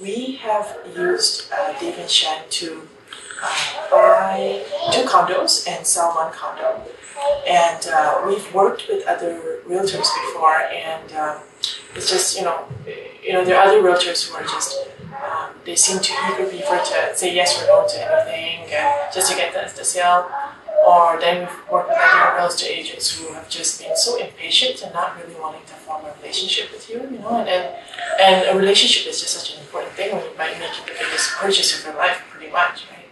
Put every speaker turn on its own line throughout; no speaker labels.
We have used Dave and Shen to buy 2 condos and sell 1 condo. And we've worked with other realtors before, and it's just, there are other realtors who are just, they seem to eagerly prefer to say yes or no to anything just to get the sale. Or then we've worked with other real estate agents who have just been so impatient and not really wanting to form a relationship with you, and a relationship is just such an important thing when you might make the biggest purchase of your life, pretty much, right?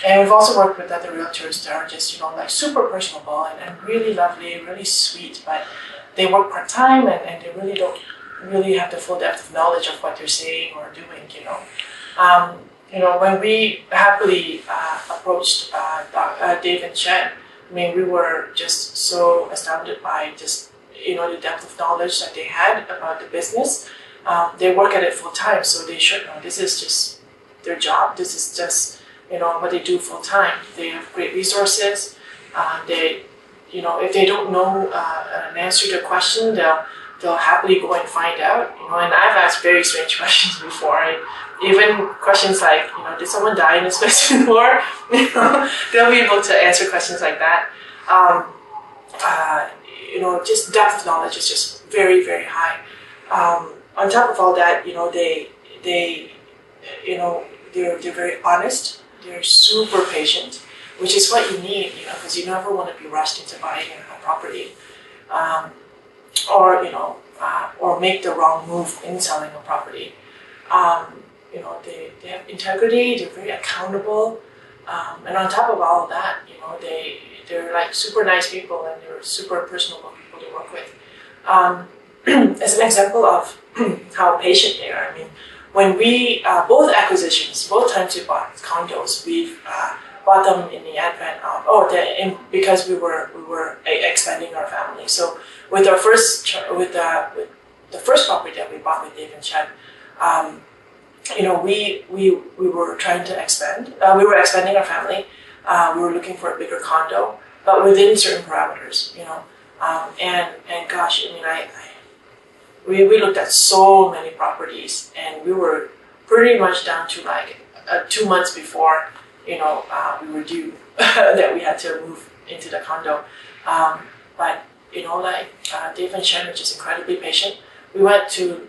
And we've also worked with other realtors that are just, like super personable and really lovely, really sweet, but they work part-time and they really don't really have the full depth of knowledge of what they're saying or doing, when we happily approached Dave and Shen, we were just so astounded by just, the depth of knowledge that they had about the business. They work at it full-time, so they should know this is just their job. This is just, what they do full-time. They have great resources. If they don't know an answer to a question, they'll happily go and find out. And I've asked very strange questions before. Even questions like, did someone die in this place before? They'll be able to answer questions like that. Just depth of knowledge is just very, very high. On top of all that, they're very honest. They're super patient, which is what you need, because you never want to be rushed into buying a property, or make the wrong move in selling a property. They have integrity. They're very accountable, and on top of all of that, they're like super nice people and they're super personable people to work with. As an example of how patient they are, when we, both acquisitions, both times we bought condos, we've bought them in the advent of, because we were expanding our family. So with our with the first property that we bought with Dave and Shen, we were trying to expand. We were expanding our family. We were looking for a bigger condo, but within certain parameters, and gosh, we looked at so many properties, and we were pretty much down to like 2 months before, we were due that we had to move into the condo. But Dave and Shen were just incredibly patient. We went to,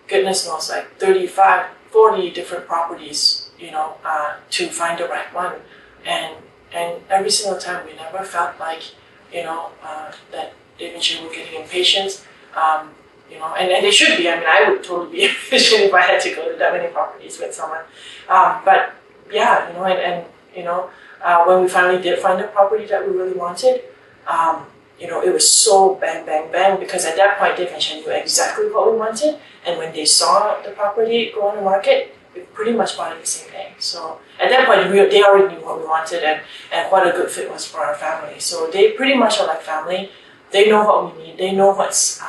goodness knows, like 35, 40 different properties, to find the right one. And every single time we never felt like, that Dave and Shen were getting impatient. And they should be. I would totally be impatient if I had to go to that many properties with someone. But yeah, when we finally did find a property that we really wanted, it was so bang, bang, bang, because at that point, Dave and Shen knew exactly what we wanted. And when they saw the property go on the market, we pretty much bought it the same day. So at that point, they already knew what we wanted and what a good fit was for our family. So they pretty much are like family. They know what we need. They know what's...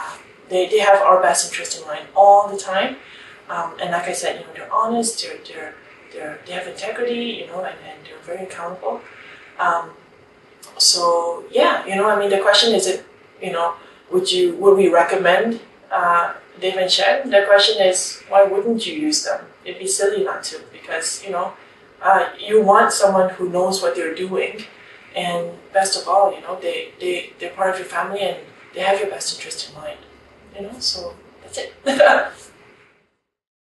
They have our best interest in mind all the time, and like I said, they're honest, they have integrity, and they're very accountable. So yeah, the question isn't, would we recommend Dave and Shen? The question is, why wouldn't you use them? It'd be silly not to, because you want someone who knows what they're doing, and best of all, they're part of your family and they have your best interest in mind. So that's it.